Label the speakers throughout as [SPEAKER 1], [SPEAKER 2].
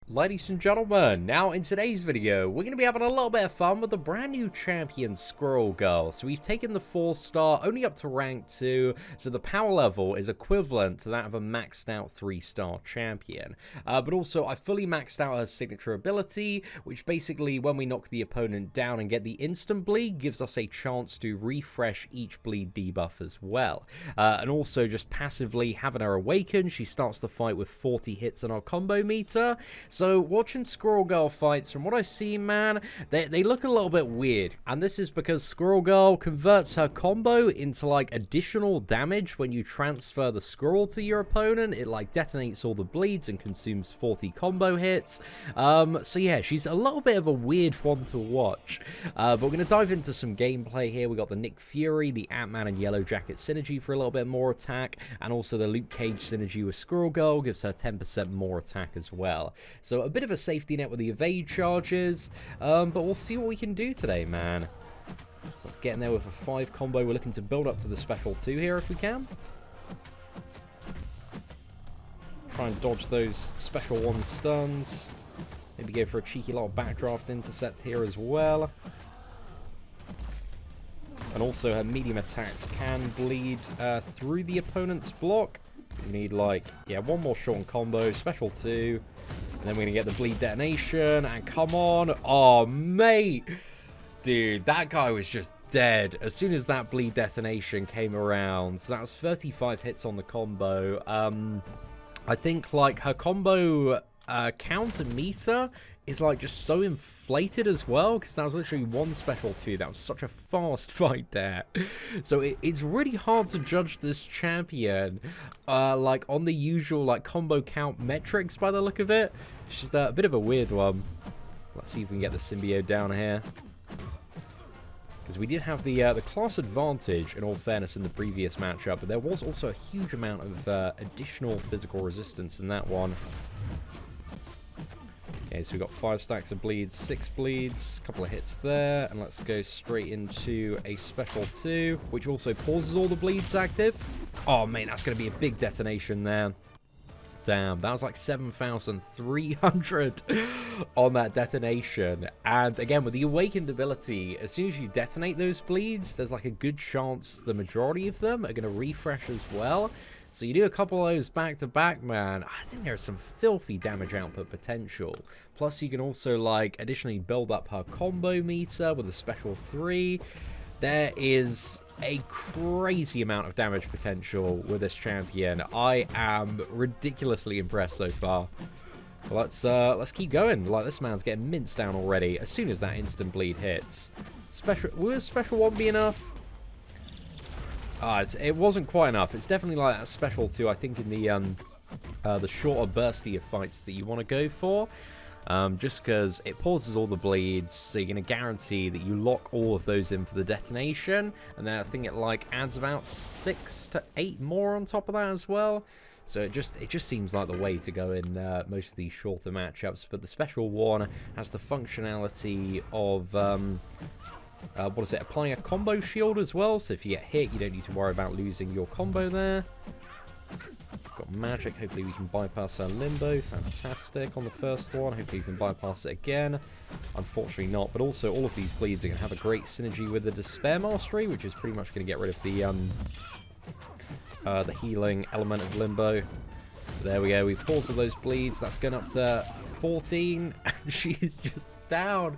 [SPEAKER 1] Ladies and gentlemen, now in today's video, we're going to be having a little bit of fun with the brand new champion, Squirrel Girl. So we've taken the 4-star only up to rank 2, so the power level is equivalent to that of a maxed out 3-star champion. But also, I fully maxed out her signature ability, which basically, when we knock the opponent down and get the instant bleed, gives us a chance to refresh each bleed debuff as well. And also, just passively having her awaken, she starts the fight with 40 hits on our combo meter. So, watching Squirrel Girl fights, from what I see, man, they look a little bit weird. And this is because Squirrel Girl converts her combo into, like, additional damage when you transfer the squirrel to your opponent. It, like, detonates all the bleeds and consumes 40 combo hits. So, yeah, she's a little bit of a weird one to watch. But we're going to dive into some gameplay here. We got the Nick Fury, the Ant-Man and Yellow Jacket synergy for a little bit more attack. And also the Luke Cage synergy with Squirrel Girl gives her 10% more attack as well. So a bit of a safety net with the evade charges, but we'll see what we can do today, man. So let's get in there with a 5 combo. We're looking to build up to the special 2 here if we can. Try and dodge those special 1 stuns. Maybe go for a cheeky little backdraft intercept here as well. And also her medium attacks can bleed through the opponent's block. We need, like, yeah, 1 more short combo, special 2. And then we're going to get the bleed detonation, and come on. Oh, mate. Dude, that guy was just dead as soon as that bleed detonation came around. So that was 35 hits on the combo. I think, like, her combo count and meter is, like, just so inflated as well, because that was literally 1 special 2. That was such a fast fight there. So it's really hard to judge this champion, like, on the usual, like, combo count metrics by the look of it. It's just a bit of a weird one. Let's see if we can get the symbiote down here. Because we did have the class advantage, in all fairness, in the previous matchup, but there was also a huge amount of additional physical resistance in that one. Okay, so we've got 5 stacks of bleeds, 6 bleeds, a couple of hits there, and let's go straight into a special 2, which also pauses all the bleeds active. Oh, man, that's going to be a big detonation there. Damn, that was like 7,300 on that detonation. And again, with the awakened ability, as soon as you detonate those bleeds, there's like a good chance the majority of them are going to refresh as well. So you do a couple of those back to back, man. I think there's some filthy damage output potential. Plus, you can also, like, additionally build up her combo meter with a special 3. There is a crazy amount of damage potential with this champion. I am ridiculously impressed so far. Let's keep going. Like, this man's getting minced down already as soon as that instant bleed hits. Will special 1 be enough? It wasn't quite enough. It's definitely like that special 2, I think, in the shorter burstier fights that you want to go for. Just because it pauses all the bleeds, so you're going to guarantee that you lock all of those in for the detonation. And then I think it, like, adds about 6 to 8 more on top of that as well. So it just seems like the way to go in most of these shorter matchups. But the special 1 has the functionality of what is it? Applying a combo shield as well, so if you get hit, you don't need to worry about losing your combo there. Got Magik, hopefully we can bypass our limbo. Fantastic on the first one, hopefully we can bypass it again. Unfortunately not, but also all of these bleeds are going to have a great synergy with the Despair Mastery, which is pretty much going to get rid of the healing element of limbo. There we go, we've paused all those bleeds, that's going up to 14, and she's just down.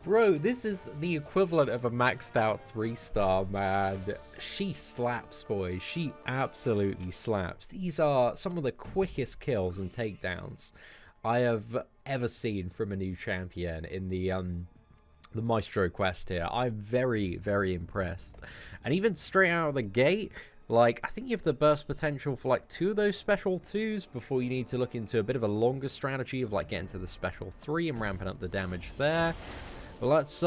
[SPEAKER 1] Bro, this is the equivalent of a maxed out 3-star, man. She slaps, boys. She absolutely slaps. These are some of the quickest kills and takedowns I have ever seen from a new champion in the Maestro quest here. I'm very, very impressed. And even straight out of the gate, like, I think you have the burst potential for, like, 2 of those special 2s before you need to look into a bit of a longer strategy of, like, getting to the special 3 and ramping up the damage there. But let's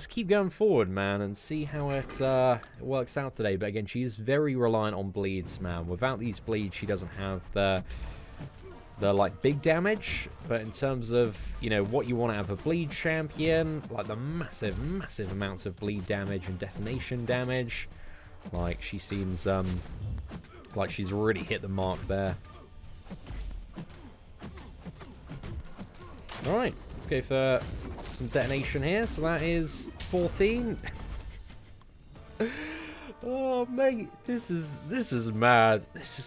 [SPEAKER 1] keep going forward, man, and see how it works out today. But again, she is very reliant on bleeds, man. Without these bleeds, she doesn't have the like, big damage. But in terms of, you know, what you want to have a bleed champion, like the massive, massive amounts of bleed damage and detonation damage, like, she seems like she's really hit the mark there. Alright, let's go for some detonation here. So that is 14. Oh, mate, this is mad. This is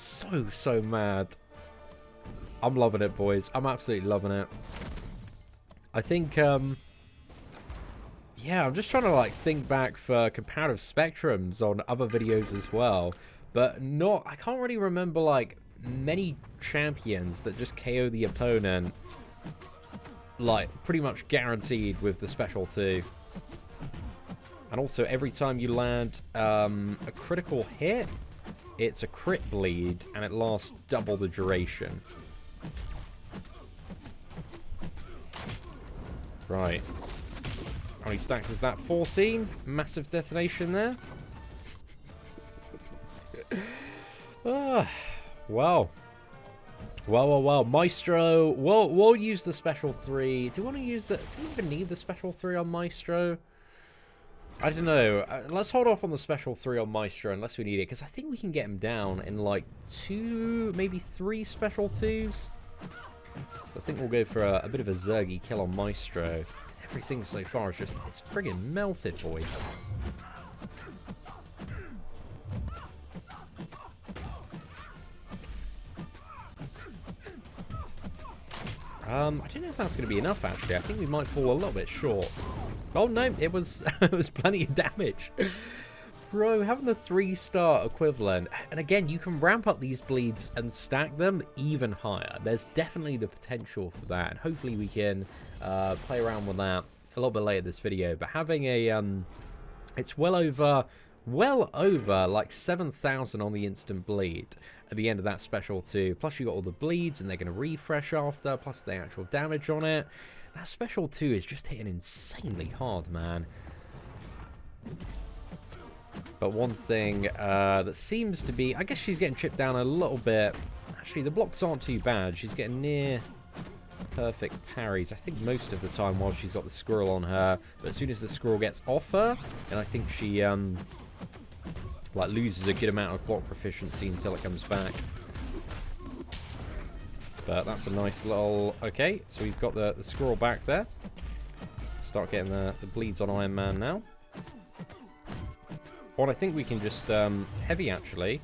[SPEAKER 1] so mad. I'm loving it, boys. I'm absolutely loving it. I think, yeah, I'm just trying to, like, think back for comparative spectrums on other videos as well. But I can't really remember, like, many champions that just KO the opponent, like, pretty much guaranteed with the special 2. And also, every time you land a critical hit, it's a crit bleed, and it lasts double the duration. Right. How many stacks is that? 14? Massive detonation there. Well. Well. Maestro. We'll use the special 3. Do we want to use the... Do we even need the special 3 on Maestro? I don't know. Let's hold off on the special 3 on Maestro unless we need it, because I think we can get him down in like 2, maybe 3 special 2s. So I think we'll go for a bit of a Zergy kill on Maestro. Everything so far is just, it's friggin' melted, boys. I don't know if that's going to be enough, actually. I think we might fall a little bit short. Oh, no, it was, it was plenty of damage. Bro, having the 3-star equivalent, and again, you can ramp up these bleeds and stack them even higher. There's definitely the potential for that, and hopefully we can play around with that a little bit later this video. But having a, it's well over like 7,000 on the instant bleed at the end of that special 2. Plus you got all the bleeds, and they're going to refresh after, plus the actual damage on it. That special 2 is just hitting insanely hard, man. But one thing that seems to be... I guess she's getting chipped down a little bit. Actually, the blocks aren't too bad. She's getting near perfect parries, I think, most of the time while she's got the squirrel on her. But as soon as the squirrel gets off her, and I think she like loses a good amount of block proficiency until it comes back. But that's a nice little... Okay, so we've got the squirrel back there. Start getting the bleeds on Iron Man now. Or I think we can just heavy, actually.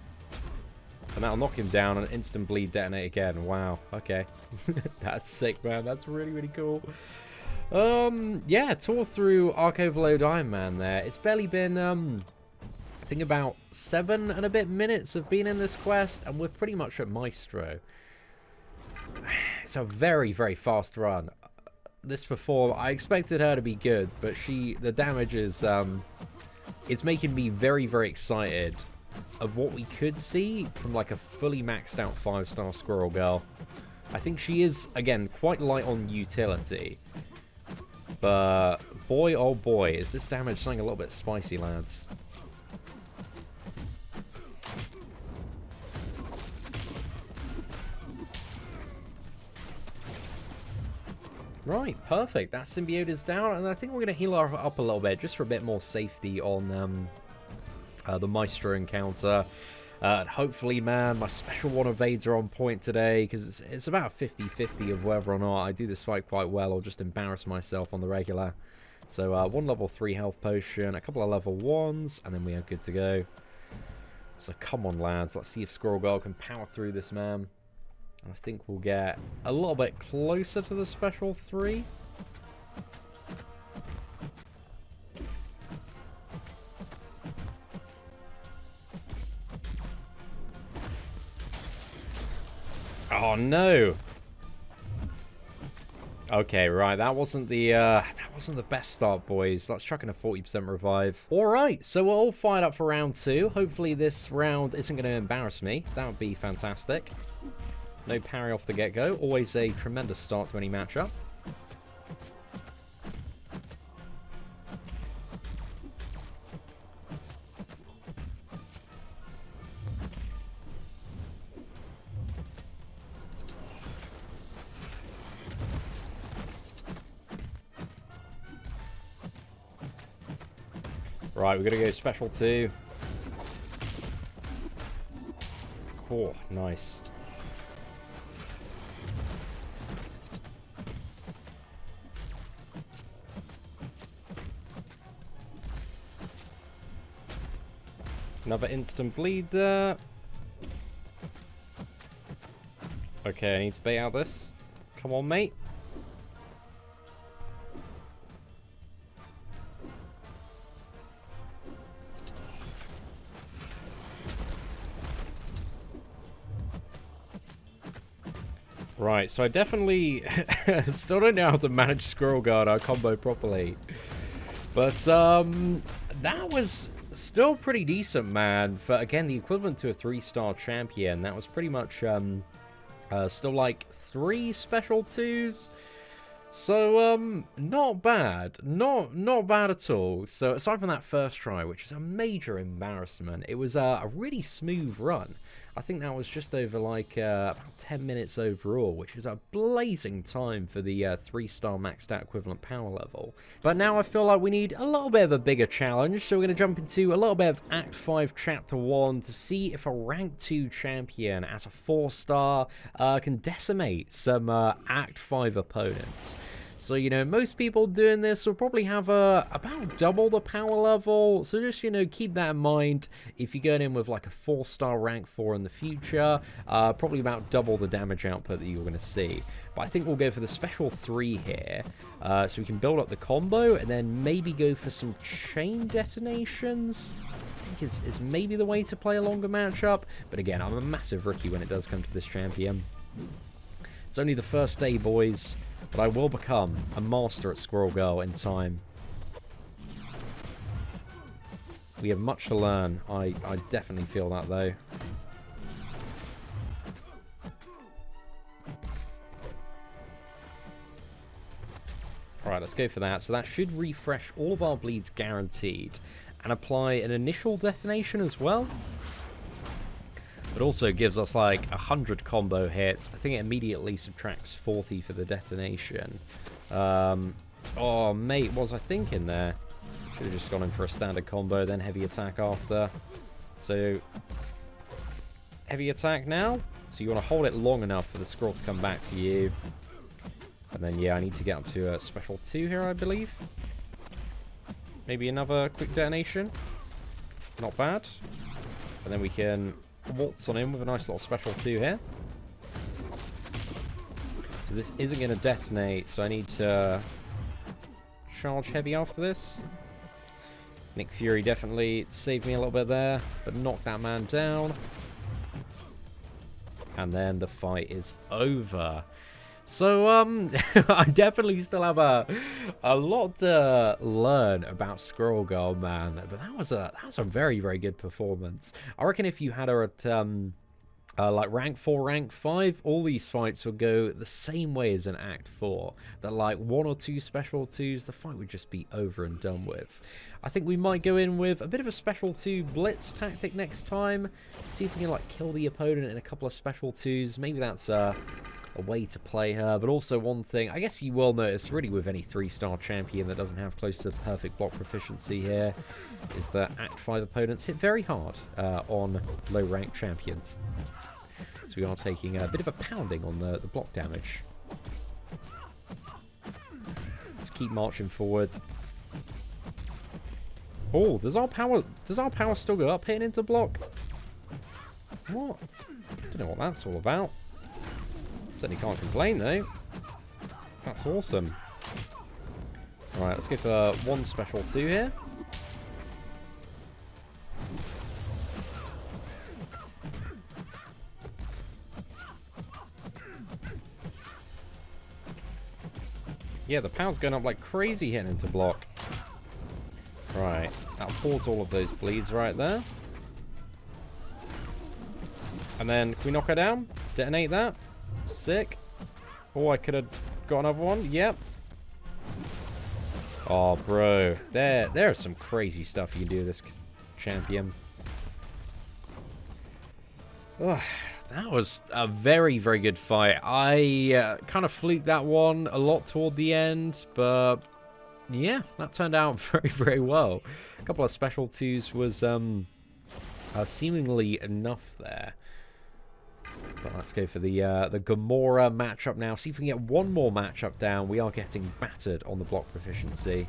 [SPEAKER 1] And that'll knock him down and instant bleed detonate again. Wow, okay. That's sick, man. That's really, really cool. Yeah, tore through Arc Overload Iron Man there. It's barely been, I think about 7 and a bit minutes of being in this quest, and we're pretty much at Maestro. It's a very, very fast run. This before, I expected her to be good, but the damage is, it's making me very, very excited of what we could see from like a fully maxed out 5-star Squirrel Girl. I think she is, again, quite light on utility. But boy, oh boy, is this damage something a little bit spicy, lads. Right, perfect. That symbiote is down, and I think we're going to heal her up a little bit, just for a bit more safety on the Maestro encounter. And hopefully, man, my special 1 evades are on point today, because it's about 50-50 of whether or not I do this fight quite well or just embarrass myself on the regular. So 1 level 3 health potion, a couple of level 1s, and then we are good to go. So come on, lads. Let's see if Squirrel Girl can power through this, man. I think we'll get a little bit closer to the special 3. Oh no! Okay, right, that wasn't the best start, boys. Let's chuck in a 40% revive. Alright, so we're all fired up for round 2. Hopefully this round isn't going to embarrass me. That would be fantastic. No parry off the get-go. Always a tremendous start to any matchup. Right, we're going to go special 2. Cool, nice. Another instant bleed there. Okay, I need to bait out this. Come on, mate. Right, so I definitely still don't know how to manage Squirrel Guard our combo properly. But that was still pretty decent, man. For, again, the equivalent to a 3-star champion. That was pretty much still like 3 special 2s. So, not bad. Not bad at all. So, aside from that first try, which is a major embarrassment, it was a really smooth run. I think that was just over, like, about 10 minutes overall, which is a blazing time for the 3-star maxed out equivalent power level. But now I feel like we need a little bit of a bigger challenge, so we're going to jump into a little bit of Act 5, Chapter 1 to see if a Rank 2 champion as a 4-star can decimate some Act 5 opponents. So, you know, most people doing this will probably have about double the power level. So just, you know, keep that in mind. If you're going in with like a 4-star rank 4 in the future, probably about double the damage output that you're going to see. But I think we'll go for the special 3 here. So we can build up the combo and then maybe go for some chain detonations. I think is maybe the way to play a longer matchup. But again, I'm a massive rookie when it does come to this champion. It's only the first day, boys. But I will become a master at Squirrel Girl in time. We have much to learn. I definitely feel that, though. Alright, let's go for that. So that should refresh all of our bleeds guaranteed. And apply an initial detonation as well. It also gives us like 100 combo hits. I think it immediately subtracts 40 for the detonation. Oh, mate, what was I thinking there? Should have just gone in for a standard combo, then heavy attack after. So, heavy attack now. So you want to hold it long enough for the scroll to come back to you. And then, yeah, I need to get up to a special 2 here, I believe. Maybe another quick detonation. Not bad. And then we can waltz on in with a nice little special 2 here. So this isn't going to detonate, so I need to charge heavy after this. Nick Fury definitely saved me a little bit there, but knocked that man down. And then the fight is over. So, I definitely still have a lot to learn about Squirrel Girl, man. But that was a very, very good performance. I reckon if you had her at like rank 4, rank 5, all these fights would go the same way as an Act 4. That like 1 or 2 special 2s, the fight would just be over and done with. I think we might go in with a bit of a special 2 blitz tactic next time. See if we can like kill the opponent in a couple of special 2s. Maybe that's a way to play her. But also one thing, I guess you will notice really with any 3-star champion that doesn't have close to perfect block proficiency here, is that Act 5 opponents hit very hard on low rank champions. So we are taking a bit of a pounding on the block damage. Let's keep marching forward. Oh, does our power still go up hitting into block? What? Don't know what that's all about. Certainly can't complain though. That's awesome. Alright, let's go for 1 special 2 here. Yeah, the power's going up like crazy hitting into block. Right, that'll pause all of those bleeds right there. And then, can we knock her down? Detonate that? Sick. Oh, I could have got another one. Yep. Oh, bro. There's some crazy stuff you can do with this champion. Oh, that was a very, very good fight. I kind of fluked that one a lot toward the end, but yeah, that turned out very, very well. A couple of special 2s was seemingly enough there. But let's go for the Gamora matchup now. See if we can get one more matchup down. We are getting battered on the block proficiency.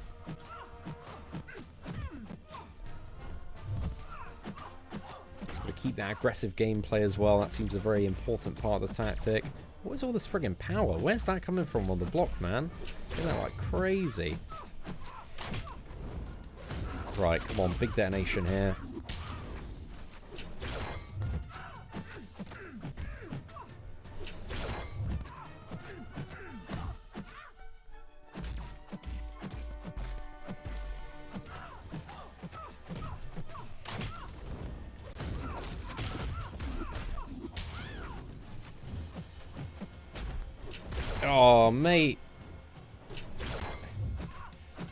[SPEAKER 1] keep that aggressive gameplay as well. That seems a very important part of the tactic. What is all this friggin' power? Where's that coming from on the block, man? Isn't that like crazy? Right, come on, big detonation here. Oh, mate.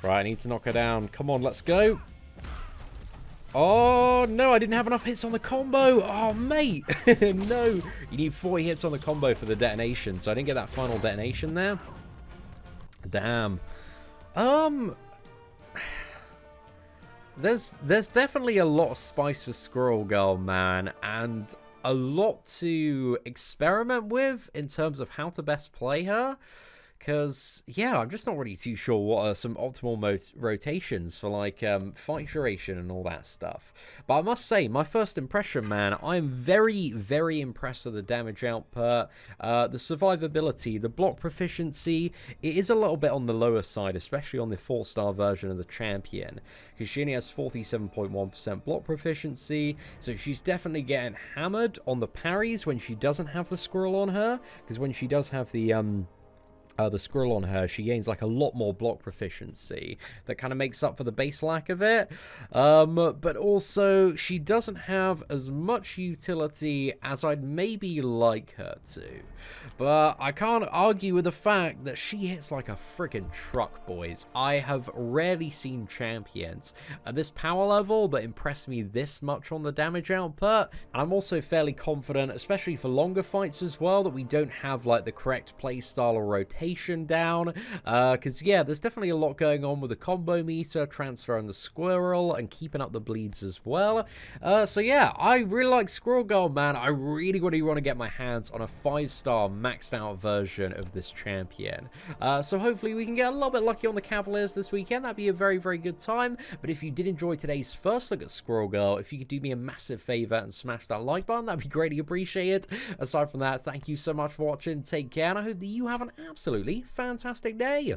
[SPEAKER 1] Right, I need to knock her down. Come on, let's go. Oh, no, I didn't have enough hits on the combo. Oh, mate. No. You need 40 hits on the combo for the detonation, so I didn't get that final detonation there. Damn. There's definitely a lot of spice for Squirrel Girl, man, and a lot to experiment with in terms of how to best play her. Because, yeah, I'm just not really too sure what are some optimal rotations for, like, fight duration and all that stuff. But I must say, my first impression, man, I'm very, very impressed with the damage output, the survivability, the block proficiency. It is a little bit on the lower side, especially on the 4-star version of the champion, because she only has 47.1% block proficiency, so she's definitely getting hammered on the parries when she doesn't have the squirrel on her, because when she does have the squirrel on her, she gains like a lot more block proficiency that kind of makes up for the base lack of it, but also she doesn't have as much utility as I'd maybe like her to. But I can't argue with the fact that she hits like a freaking truck, boys. I have rarely seen champions at this power level that impress me this much on the damage output, and I'm also fairly confident, especially for longer fights as well, that we don't have like the correct playstyle or rotation down, because yeah, there's definitely a lot going on with the combo meter, transferring the squirrel, and keeping up the bleeds as well. So yeah, I really like Squirrel Girl, man. I really want to get my hands on a 5-star maxed out version of this champion. So hopefully we can get a little bit lucky on the Cavaliers this weekend. That'd be a very, very good time. But if you did enjoy today's first look at Squirrel Girl, if you could do me a massive favor and smash that like button, that'd be greatly appreciated. Aside from that, thank you so much for watching. Take care, and I hope that you have an absolutely fantastic day.